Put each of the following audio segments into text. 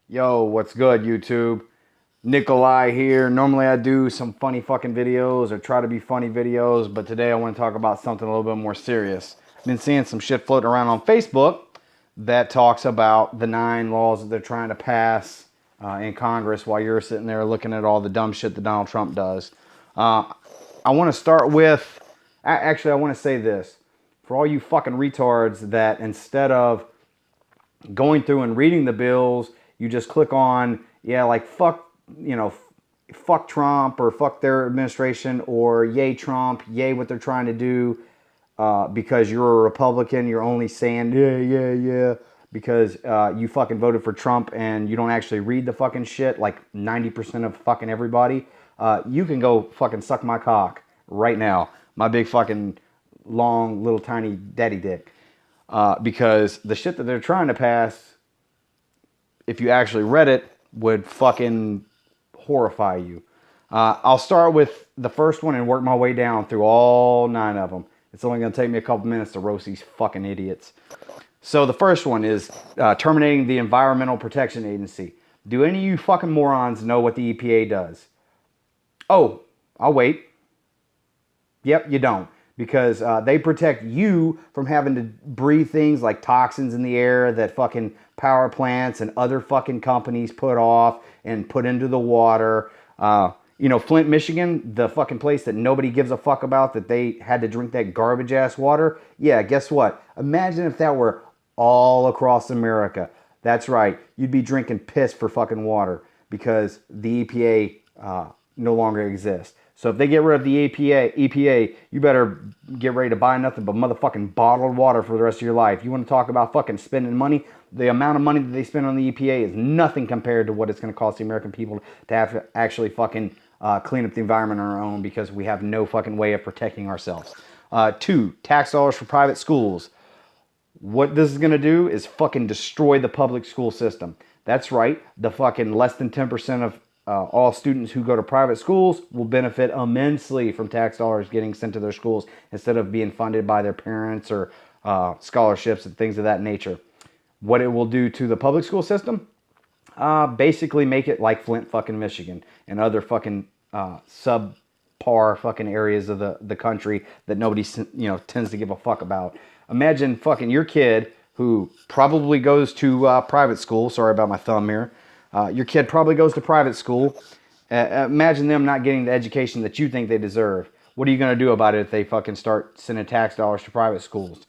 Yo, what's good, YouTube? Nikolai here. Normally I do some funny fucking videos or try to be funny videos, but today I want to talk about something a little bit more serious. I've been seeing some shit floating around on Facebook that talks about the 9 laws that they're trying to pass in Congress while you're sitting there looking at all the dumb shit that Donald Trump does. Uh, I want to start with, actually, I want to say this. For all you fucking retards that instead of going through and reading the bills, you just click on, yeah, like fuck, fuck Trump or fuck their administration or yay Trump, yay what they're trying to do. Because you're a Republican, you're only saying yeah because you fucking voted for Trump and you don't actually read the fucking shit like 90% of fucking everybody. You can go fucking suck my cock right now, my big fucking long little tiny daddy dick. Because the shit that they're trying to pass, if you actually read it, would fucking horrify you. I'll start with the first one and work my way down through all 9 of them. It's only going to take me a couple minutes to roast these fucking idiots. So the first one is terminating the Environmental Protection Agency. Do any of you fucking morons know what the EPA does? Oh, I'll wait. Yep, you don't. Because they protect you from having to breathe things like toxins in the air that fucking power plants and other fucking companies put off and put into the water. Flint, Michigan, the fucking place that nobody gives a fuck about, that they had to drink that garbage ass water. Yeah, guess what? Imagine if that were all across America. That's right. You'd be drinking piss for fucking water because the EPA no longer exists. So if they get rid of the EPA, you better get ready to buy nothing but motherfucking bottled water for the rest of your life. You want to talk about fucking spending money? The amount of money that they spend on the EPA is nothing compared to what it's going to cost the American people to have to actually fucking clean up the environment on our own because we have no fucking way of protecting ourselves. 2, tax dollars for private schools. What this is going to do is fucking destroy the public school system. That's right. The fucking less than 10% of all students who go to private schools will benefit immensely from tax dollars getting sent to their schools instead of being funded by their parents or scholarships and things of that nature. What it will do to the public school system? Basically make it like Flint fucking Michigan and other fucking subpar fucking areas of the country that nobody tends to give a fuck about. Imagine fucking your kid who probably goes to private school. Sorry about my thumb here. Your kid probably goes to private school. Imagine them not getting the education that you think they deserve. What are you going to do about it if they fucking start sending tax dollars to private schools?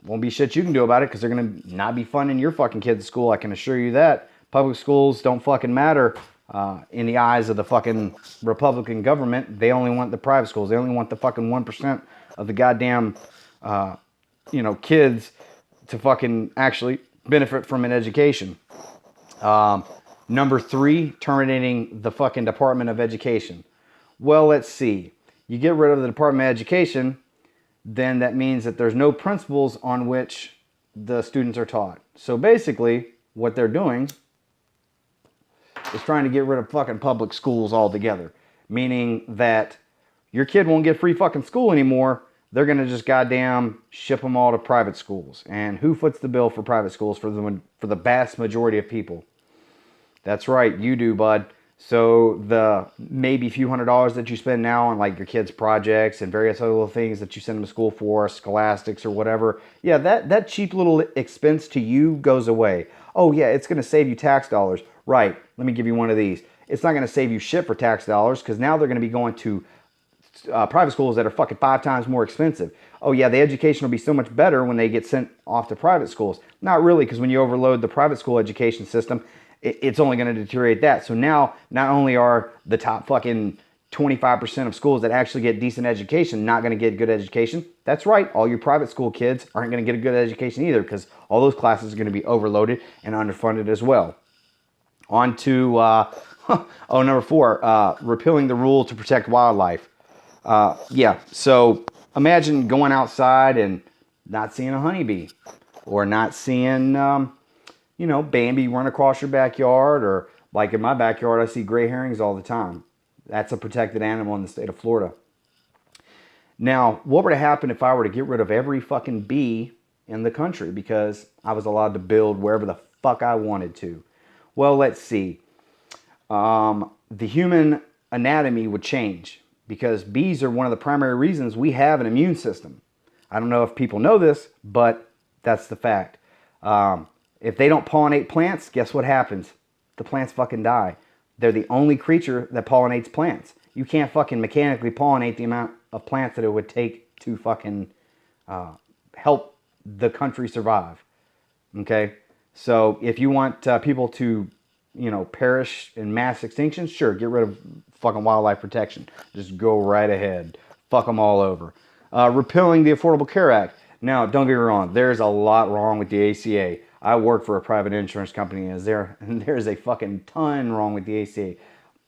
Won't be shit you can do about it because they're going to not be funding your fucking kids' school. I can assure you that. Public schools don't fucking matter in the eyes of the fucking Republican government. They only want the private schools. They only want the fucking 1% of the goddamn, kids to fucking actually benefit from an education. Number 3, terminating the fucking Department of Education. Well, let's see. You get rid of the Department of Education, then that means that there's no principles on which the students are taught. So basically, what they're doing is trying to get rid of fucking public schools altogether. Meaning that your kid won't get free fucking school anymore. They're going to just goddamn ship them all to private schools. And who foots the bill for private schools for the vast majority of people? That's right, you do, bud. So the maybe few $100s that you spend now on like your kids' projects and various other little things that you send them to school for, scholastics or whatever, yeah, that cheap little expense to you goes away. Oh yeah, it's going to save you tax dollars. Right, let me give you one of these. It's not going to save you shit for tax dollars because now they're going to be going to private schools that are fucking 5 times more expensive. Oh yeah, the education will be so much better when they get sent off to private schools. Not really, because when you overload the private school education system, it's only going to deteriorate that. So now, not only are the top fucking 25% of schools that actually get decent education not going to get good education, that's right, all your private school kids aren't going to get a good education either because all those classes are going to be overloaded and underfunded as well. On to, number 4, repealing the rule to protect wildlife. So imagine going outside and not seeing a honeybee or not seeing Bambi run across your backyard, or like in my backyard, I see gray herrings all the time. That's a protected animal in the state of Florida. Now, what would happen if I were to get rid of every fucking bee in the country because I was allowed to build wherever the fuck I wanted to? Well, let's see. The human anatomy would change because bees are one of the primary reasons we have an immune system. I don't know if people know this, but that's the fact. If they don't pollinate plants, guess what happens? The plants fucking die. They're the only creature that pollinates plants. You can't fucking mechanically pollinate the amount of plants that it would take to fucking help the country survive. Okay? So if you want people to, perish in mass extinction, sure, get rid of fucking wildlife protection. Just go right ahead. Fuck them all over. Repealing the Affordable Care Act. Now, don't get me wrong. There's a lot wrong with the ACA. I work for a private insurance company, and there's a fucking ton wrong with the ACA.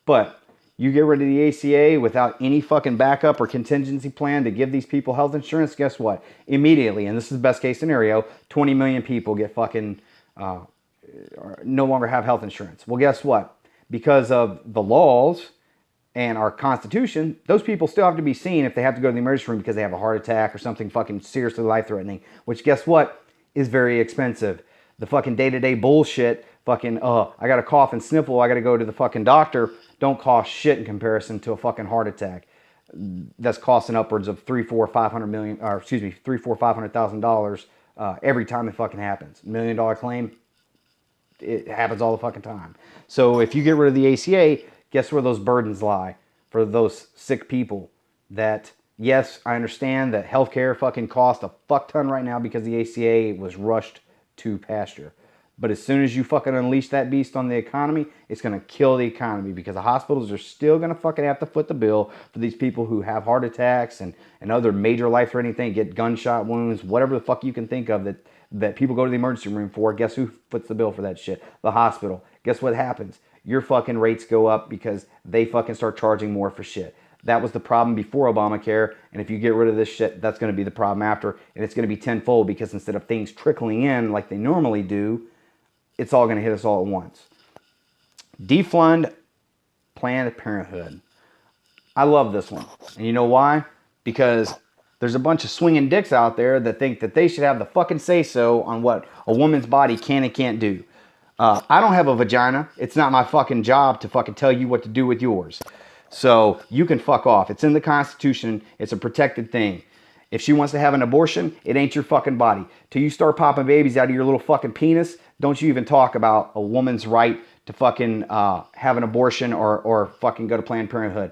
But you get rid of the ACA without any fucking backup or contingency plan to give these people health insurance, guess what? Immediately, and this is the best case scenario, 20 million people get fucking no longer have health insurance. Well, guess what? Because of the laws and our Constitution, those people still have to be seen if they have to go to the emergency room because they have a heart attack or something fucking seriously life-threatening, which guess what? Is very expensive. The fucking day-to-day bullshit, fucking, I got a cough and sniffle, I got to go to the fucking doctor, don't cost shit in comparison to a fucking heart attack. That's costing upwards of $500,000 every time it fucking happens. $1 million claim, it happens all the fucking time. So if you get rid of the ACA, guess where those burdens lie for those sick people that, yes, I understand that healthcare fucking costs a fuck ton right now because the ACA was rushed to pasture. But as soon as you fucking unleash that beast on the economy, it's going to kill the economy because the hospitals are still going to fucking have to foot the bill for these people who have heart attacks and other major life-threatening things, get gunshot wounds, whatever the fuck you can think of that people go to the emergency room for. Guess who foots the bill for that shit? The hospital. Guess what happens? Your fucking rates go up because they fucking start charging more for shit. That was the problem before Obamacare, and if you get rid of this shit, that's going to be the problem after, and it's going to be tenfold because instead of things trickling in like they normally do, it's all going to hit us all at once. Defund Planned Parenthood. I love this one. And you know why? Because there's a bunch of swinging dicks out there that think that they should have the fucking say-so on what a woman's body can and can't do. I don't have a vagina. It's not my fucking job to fucking tell you what to do with yours. So you can fuck off. It's in the Constitution. It's a protected thing. If she wants to have an abortion, it ain't your fucking body. Till you start popping babies out of your little fucking penis, don't you even talk about a woman's right to fucking have an abortion or fucking go to Planned Parenthood.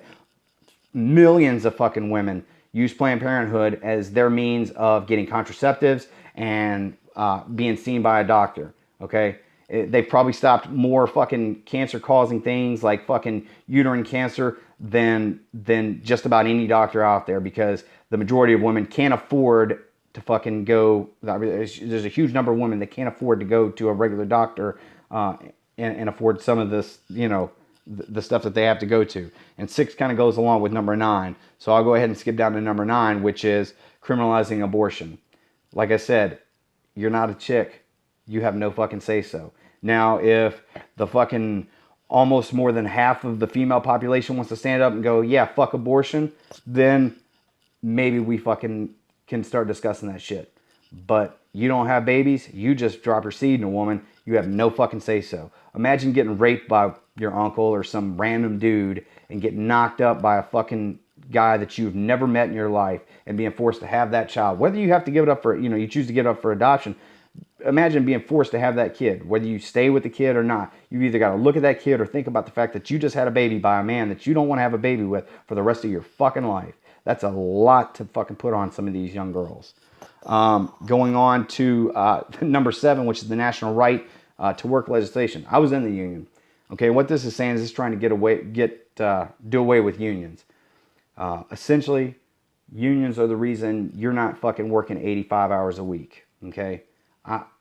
Millions of fucking women use Planned Parenthood as their means of getting contraceptives and being seen by a doctor, okay? They've probably stopped more fucking cancer-causing things like fucking uterine cancer than just about any doctor out there because the majority of women can't afford to fucking go. There's a huge number of women that can't afford to go to a regular doctor and afford some of this, the stuff that they have to go to. And 6 kind of goes along with number 9. So I'll go ahead and skip down to number 9, which is criminalizing abortion. Like I said, you're not a chick. You have no fucking say-so. Now, if the fucking almost more than half of the female population wants to stand up and go, yeah, fuck abortion, then maybe we fucking can start discussing that shit. But you don't have babies, you just drop your seed in a woman, you have no fucking say-so. Imagine getting raped by your uncle or some random dude and getting knocked up by a fucking guy that you've never met in your life and being forced to have that child. Whether you have to give it up for, you choose to give it up for adoption, imagine being forced to have that kid. Whether you stay with the kid or not, you've either got to look at that kid or think about the fact that you just had a baby by a man that you don't want to have a baby with for the rest of your fucking life. That's a lot to fucking put on some of these young girls. Going on to number 7, which is the national right to work legislation. I was in the union. Okay, what this is saying is it's trying to do away with unions. Essentially, unions are the reason you're not fucking working 85 hours a week. Okay,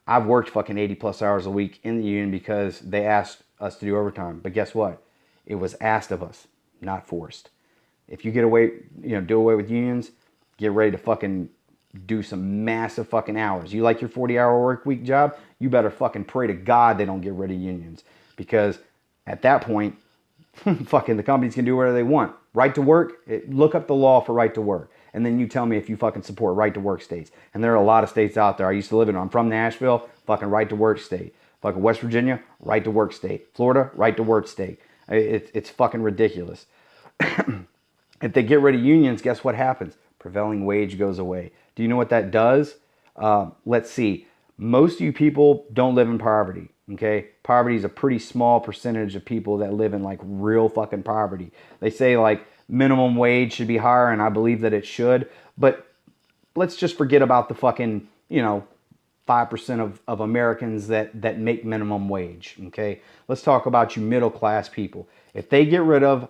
I've worked fucking 80 plus hours a week in the union because they asked us to do overtime. But guess what? It was asked of us, not forced. If you do away with unions, get ready to fucking do some massive fucking hours. You like your 40-hour work week job? You better fucking pray to God they don't get rid of unions. Because at that point, fucking the companies can do whatever they want. Right to work, look up the law for right to work. And then you tell me if you fucking support right to work states. And there are a lot of states out there. I used to live in them. I'm from Nashville, fucking right to work state. Fucking West Virginia, right to work state. Florida, right to work state. It's fucking ridiculous. If they get rid of unions, guess what happens? Prevailing wage goes away. Do you know what that does? Let's see. Most of you people don't live in poverty. Okay, poverty is a pretty small percentage of people that live in like real fucking poverty. They say like minimum wage should be higher, and I believe that it should. But let's just forget about the fucking 5% of Americans that make minimum wage. Okay, let's talk about you middle class people. If they get rid of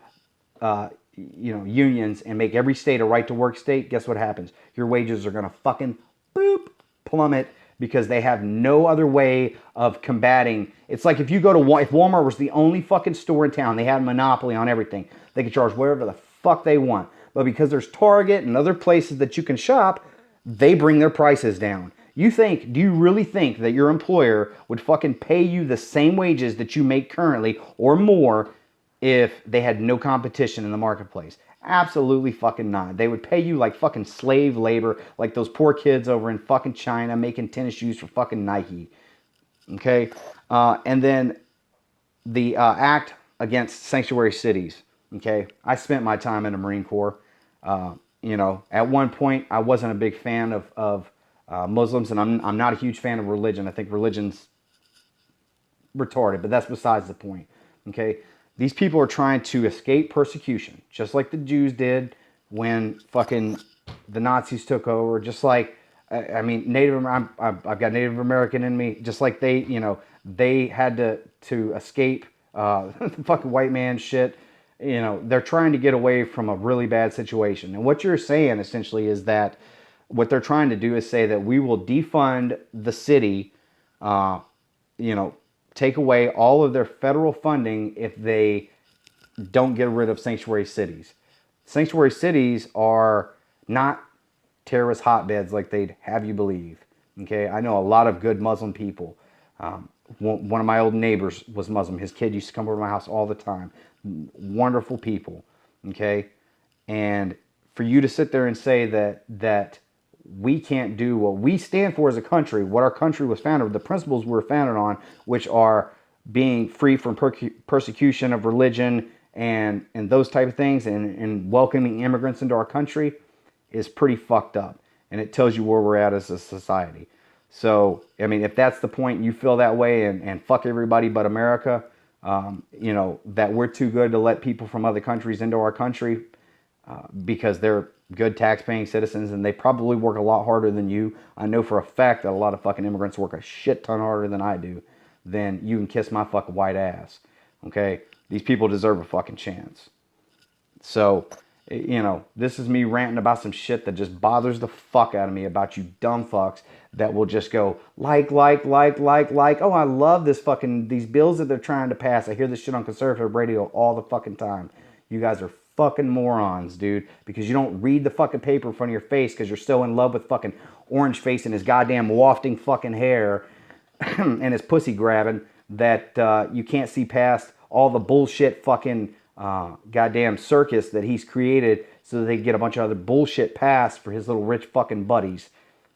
unions and make every state a right to work state, guess what happens? Your wages are gonna fucking boop plummet because they have no other way of combating. It's like if you go to if Walmart was the only fucking store in town, they had a monopoly on everything. They could charge whatever the fuck they want. But because there's Target and other places that you can shop, they bring their prices down. Do you really think that your employer would fucking pay you the same wages that you make currently or more if they had no competition in the marketplace? Absolutely fucking not. They would pay you like fucking slave labor, like those poor kids over in fucking China making tennis shoes for fucking Nike. Okay? And then the act against sanctuary cities. Okay? I spent my time in the Marine Corps. At one point, I wasn't a big fan of Muslims, and I'm not a huge fan of religion. I think religion's retarded, but that's besides the point. Okay? These people are trying to escape persecution, just like the Jews did when fucking the Nazis took over. Just like, I've got Native American in me. Just like they had to escape the fucking white man shit. They're trying to get away from a really bad situation. And what you're saying essentially is that what they're trying to do is say that we will defund the city, take away all of their federal funding if they don't get rid of sanctuary cities. Sanctuary cities are not terrorist hotbeds like they'd have you believe. Okay, I know a lot of good Muslim people. One of my old neighbors was Muslim. His kid used to come over to my house all the time. Wonderful people. Okay, and for you to sit there and say that we can't do what we stand for as a country, what our country was founded, the principles we were founded on, which are being free from persecution of religion and those type of things, and welcoming immigrants into our country, is pretty fucked up. And it tells you where we're at as a society. So, if that's the point, you feel that way, and fuck everybody but America, that we're too good to let people from other countries into our country because they're good tax-paying citizens, and they probably work a lot harder than you. I know for a fact that a lot of fucking immigrants work a shit ton harder than I do. Then you can kiss my fucking white ass. Okay? These people deserve a fucking chance. So, this is me ranting about some shit that just bothers the fuck out of me about you dumb fucks that will just go like. Oh, I love these bills that they're trying to pass. I hear this shit on conservative radio all the fucking time. You guys are fucking morons, dude, because you don't read the fucking paper in front of your face because you're so in love with fucking Orange Face and his goddamn wafting fucking hair and his pussy grabbing that you can't see past all the bullshit fucking goddamn circus that he's created so that they get a bunch of other bullshit passed for his little rich fucking buddies.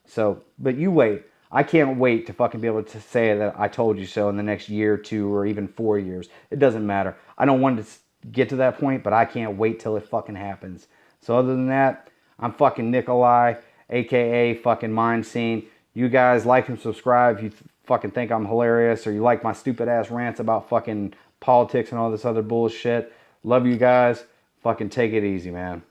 So, but you wait. I can't wait to fucking be able to say that I told you so in the next year, 2, or even 4 years. It doesn't matter. I don't want to get to that point, but I can't wait till it fucking happens. So other than that, I'm fucking Nikolai, aka fucking Mind Scene. You guys like and subscribe if you fucking think I'm hilarious, or you like my stupid ass rants about fucking politics and all this other bullshit. Love you guys. Fucking take it easy, man.